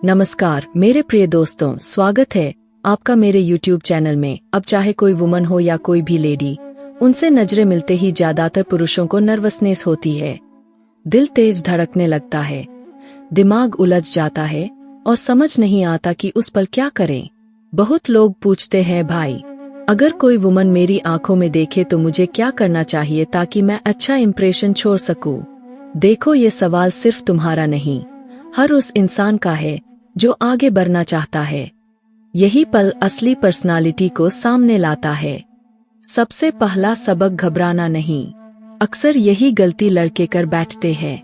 नमस्कार मेरे प्रिय दोस्तों, स्वागत है आपका मेरे YouTube चैनल में। अब चाहे कोई वुमन हो या कोई भी लेडी, उनसे नजरें मिलते ही ज्यादातर पुरुषों को नर्वसनेस होती है। दिल तेज धड़कने लगता है, दिमाग उलझ जाता है और समझ नहीं आता कि उस पल क्या करें। बहुत लोग पूछते हैं, भाई अगर कोई वुमन मेरी आंखों में देखे तो मुझे क्या करना चाहिए ताकि मैं अच्छा इंप्रेशन छोड़ सकूं। देखो, ये सवाल सिर्फ तुम्हारा नहीं, हर उस इंसान का है जो आगे बढ़ना चाहता है। यही पल असली पर्सनालिटी को सामने लाता है। सबसे पहला सबक, घबराना नहीं। अक्सर यही गलती लड़के कर बैठते हैं।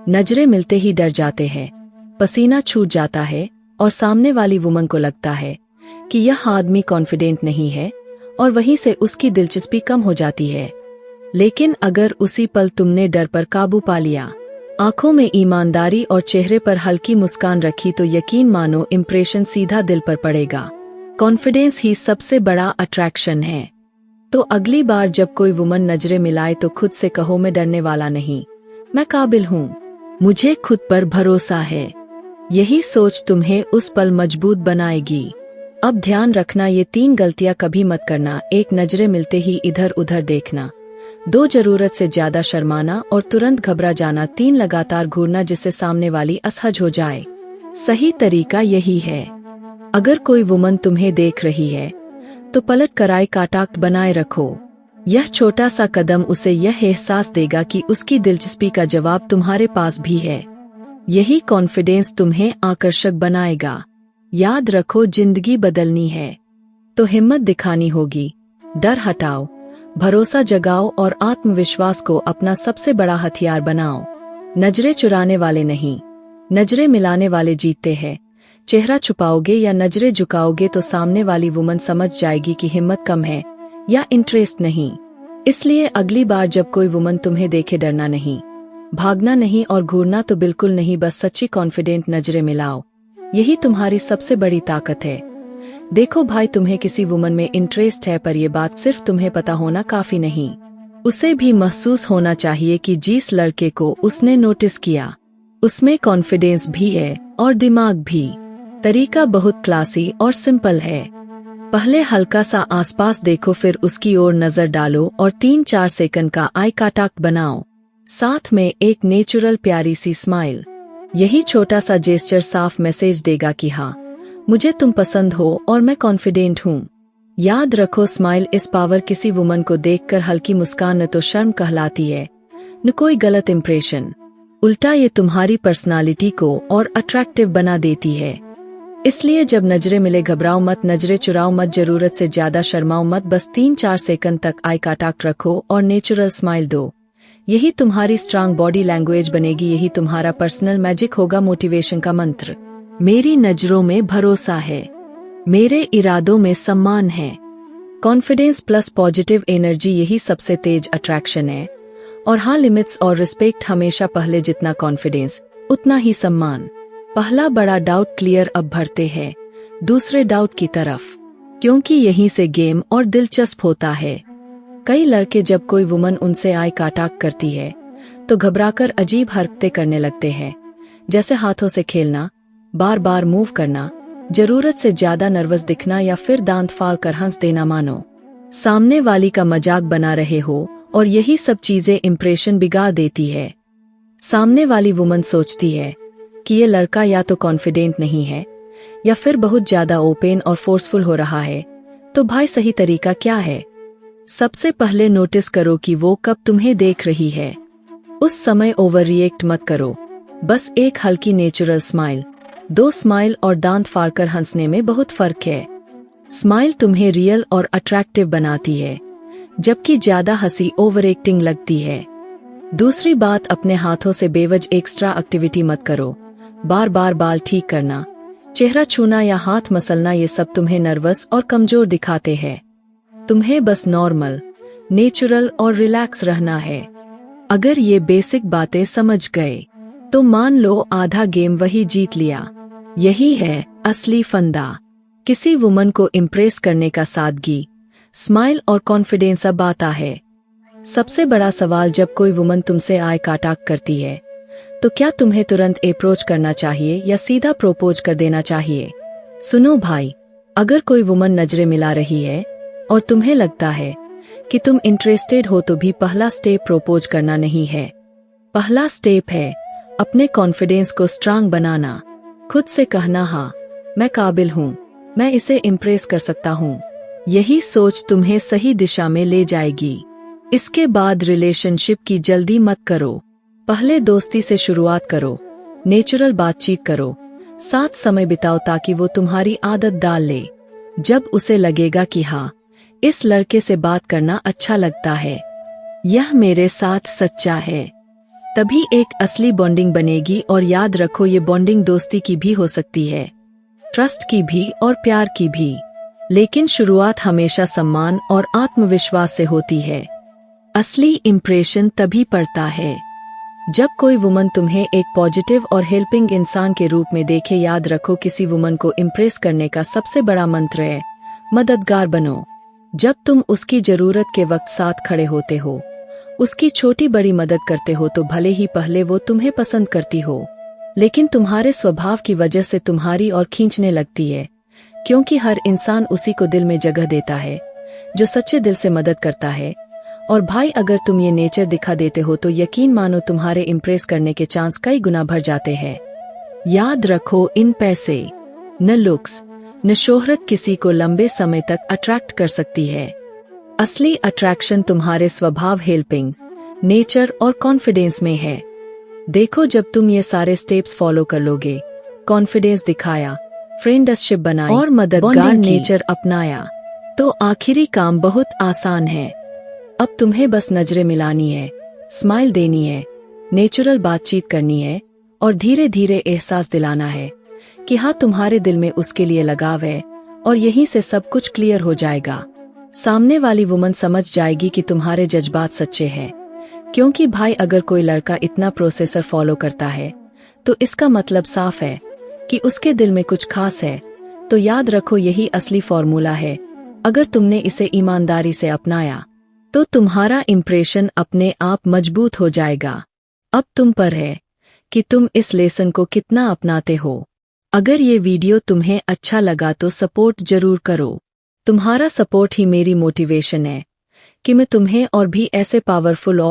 नजरें मिलते ही डर जाते हैं, पसीना छूट जाता है और सामने वाली वुमन को लगता है कि यह आदमी कॉन्फिडेंट नहीं है और वहीं से उसकी दिलचस्पी कम हो जाती है। लेकिन अगर उसी पल तुमने डर पर काबू पा लिया, आंखों में ईमानदारी और चेहरे पर हल्की मुस्कान रखी, तो यकीन मानो इंप्रेशन सीधा दिल पर पड़ेगा। कॉन्फिडेंस ही सबसे बड़ा अट्रैक्शन है। तो अगली बार जब कोई वुमन नजरें मिलाए तो खुद से कहो, मैं डरने वाला नहीं, मैं काबिल हूँ, मुझे खुद पर भरोसा है। यही सोच तुम्हें उस पल मजबूत बनाएगी। अब ध्यान रखना, ये 3 गलतियां कभी मत करना। 1, नजरें मिलते ही इधर उधर देखना। 2, जरूरत से ज्यादा शर्माना और तुरंत घबरा जाना। 3, लगातार घूरना जिससे सामने वाली असहज हो जाए। सही तरीका यही है। अगर कोई वुमन तुम्हें देख रही है तो पलट कर आई कांटेक्ट बनाए रखो। यह छोटा सा कदम उसे यह एहसास देगा कि उसकी दिलचस्पी का जवाब तुम्हारे पास भी है। यही कॉन्फिडेंस तुम्हें आकर्षक बनाएगा। याद रखो, जिंदगी बदलनी है तो हिम्मत दिखानी होगी। डर हटाओ, भरोसा जगाओ और आत्मविश्वास को अपना सबसे बड़ा हथियार बनाओ। नजरें चुराने वाले नहीं, नजरें मिलाने वाले जीतते हैं। चेहरा छुपाओगे या नजरें झुकाओगे तो सामने वाली वुमन समझ जाएगी कि हिम्मत कम है या इंटरेस्ट नहीं। इसलिए अगली बार जब कोई वुमन तुम्हें देखे, डरना नहीं, भागना नहीं और घूरना तो बिल्कुल नहीं, बस सच्ची कॉन्फिडेंट नजरें मिलाओ। यही तुम्हारी सबसे बड़ी ताकत है। देखो भाई, तुम्हें किसी वुमन में इंटरेस्ट है, पर यह बात सिर्फ तुम्हें पता होना काफी नहीं, उसे भी महसूस होना चाहिए कि जिस लड़के को उसने नोटिस किया उसमें कॉन्फिडेंस भी है और दिमाग भी। तरीका बहुत क्लासी और सिंपल है। पहले हल्का सा आसपास देखो, फिर उसकी ओर नजर डालो और 3-4 सेकंड का आई कांटेक्ट बनाओ। साथ में एक नेचुरल प्यारी सी स्माइल। यही छोटा सा जेस्चर साफ मैसेज देगा कि हाँ, मुझे तुम पसंद हो और मैं कॉन्फिडेंट हूँ। याद रखो, स्माइल इस पावर। किसी वुमन को देखकर हल्की मुस्कान न तो शर्म कहलाती है, न कोई गलत इंप्रेशन। उल्टा ये तुम्हारी पर्सनालिटी को और अट्रैक्टिव बना देती है। इसलिए जब नजरें मिले, घबराओ मत, नजरें चुराओ मत, जरूरत से ज्यादा शर्माओ मत। बस 3-4 सेकंड तक आई कांटेक्ट रखो और नेचुरल स्माइल दो। यही तुम्हारी स्ट्रांग बॉडी लैंग्वेज बनेगी, यही तुम्हारा पर्सनल मैजिक होगा। मोटिवेशन का मंत्र, मेरी नजरों में भरोसा है, मेरे इरादों में सम्मान है। कॉन्फिडेंस प्लस पॉजिटिव एनर्जी, यही सबसे तेज अट्रैक्शन है। और हाँ, लिमिट्स और रिस्पेक्ट हमेशा पहले। जितना कॉन्फिडेंस उतना ही सम्मान। पहला बड़ा डाउट क्लियर, अब बढ़ते हैं दूसरे डाउट की तरफ, क्योंकि यहीं से गेम और दिलचस्प होता है। कई लड़के जब कोई वुमन उनसे आई कांटेक्ट करती है तो घबराकर अजीब हरकतें करने लगते हैं, जैसे हाथों से खेलना, बार बार मूव करना, जरूरत से ज्यादा नर्वस दिखना या फिर दांत फाड़ कर हंस देना, मानो सामने वाली का मजाक बना रहे हो। और यही सब चीजें इंप्रेशन बिगाड़ देती है। सामने वाली वुमन सोचती है कि ये लड़का या तो कॉन्फिडेंट नहीं है या फिर बहुत ज्यादा ओपन और फोर्सफुल हो रहा है। तो भाई, सही तरीका क्या है? सबसे पहले नोटिस करो कि वो कब तुम्हें देख रही है। उस समय ओवर रिएक्ट मत करो। बस एक हल्की नेचुरल स्माइल, 2 स्माइल और दांत फाड़कर हंसने में बहुत फर्क है। स्माइल तुम्हें रियल और अट्रैक्टिव बनाती है, जबकि ज्यादा हंसी ओवर एक्टिंग लगती है। दूसरी बात, अपने हाथों से बेवजह एक्स्ट्रा एक्टिविटी मत करो। बार बार बाल ठीक करना, चेहरा छूना या हाथ मसलना, ये सब तुम्हें नर्वस और कमजोर दिखाते हैं। तुम्हें बस नॉर्मल, नेचुरल और रिलैक्स रहना है। अगर ये बेसिक बातें समझ गए तो मान लो आधा गेम वही जीत लिया। यही है असली फंदा। किसी वुमन को इम्प्रेस करने का सादगी, स्माइल और कॉन्फिडेंस अब आता है। सबसे बड़ा सवाल, जब कोई वुमन तुमसे आई कांटेक्ट करती है तो क्या तुम्हें तुरंत अप्रोच करना चाहिए या सीधा प्रोपोज कर देना चाहिए? सुनो भाई, अगर कोई वुमन नजरें मिला रही है और तुम्हें लगता है कि तुम इंटरेस्टेड हो तो भी पहला स्टेप प्रोपोज करना नहीं है। पहला स्टेप है अपने कॉन्फिडेंस को स्ट्रांग बनाना। खुद से कहना, हाँ मैं काबिल हूँ, मैं इसे इम्प्रेस कर सकता हूँ। यही सोच तुम्हें सही दिशा में ले जाएगी। इसके बाद रिलेशनशिप की जल्दी मत करो। पहले दोस्ती से शुरुआत करो, नेचुरल बातचीत करो, साथ समय बिताओ ताकि वो तुम्हारी आदत डाल ले। जब उसे लगेगा कि हाँ, इस लड़के से बात करना अच्छा लगता है, यह मेरे साथ सच्चा है, तभी एक असली बॉन्डिंग बनेगी। और याद रखो, ये बॉन्डिंग दोस्ती की भी हो सकती है, ट्रस्ट की भी और प्यार की भी, लेकिन शुरुआत हमेशा सम्मान और आत्मविश्वास से होती है। असली इम्प्रेशन तभी पड़ता है जब कोई वुमन तुम्हें एक पॉजिटिव और हेल्पिंग इंसान के रूप में देखे। याद रखो, किसी वुमन को इम्प्रेस करने का सबसे बड़ा मंत्र है मददगार बनो। जब तुम उसकी जरूरत के वक्त साथ खड़े होते हो, उसकी छोटी बड़ी मदद करते हो, तो भले ही पहले वो तुम्हें पसंद करती हो, लेकिन तुम्हारे स्वभाव की वजह से तुम्हारी और खींचने लगती है, क्योंकि हर इंसान उसी को दिल में जगह देता है जो सच्चे दिल से मदद करता है। और भाई, अगर तुम ये नेचर दिखा देते हो तो यकीन मानो तुम्हारे इम्प्रेस करने के चांस कई गुना बढ़ जाते हैं। याद रखो, इन पैसे, न लुक्स, न शोहरत किसी को लंबे समय तक अट्रैक्ट कर सकती है। असली अट्रैक्शन तुम्हारे स्वभाव, हेल्पिंग नेचर और कॉन्फिडेंस में है। देखो, जब तुम ये सारे स्टेप्स फॉलो कर लोगे, कॉन्फिडेंस दिखाया, फ्रेंडशिप बनाई और मददगार नेचर अपनाया, तो आखिरी काम बहुत आसान है। अब तुम्हें बस नजरें मिलानी है, स्माइल देनी है, नेचुरल बातचीत करनी है और धीरे धीरे एहसास दिलाना है कि हाँ, तुम्हारे दिल में उसके लिए लगाव है। और यहीं से सब कुछ क्लियर हो जाएगा। सामने वाली वुमन समझ जाएगी कि तुम्हारे जज्बात सच्चे हैं, क्योंकि भाई, अगर कोई लड़का इतना प्रोसेसर फॉलो करता है तो इसका मतलब साफ है कि उसके दिल में कुछ खास है। तो याद रखो, यही असली फॉर्मूला है। अगर तुमने इसे ईमानदारी से अपनाया तो तुम्हारा इम्प्रेशन अपने आप मजबूत हो जाएगा। अब तुम पर है कि तुम इस लेसन को कितना अपनाते हो। अगर ये वीडियो तुम्हें अच्छा लगा तो सपोर्ट जरूर करो। तुम्हारा सपोर्ट ही मेरी मोटिवेशन है कि मैं तुम्हें और भी ऐसे पावरफुल और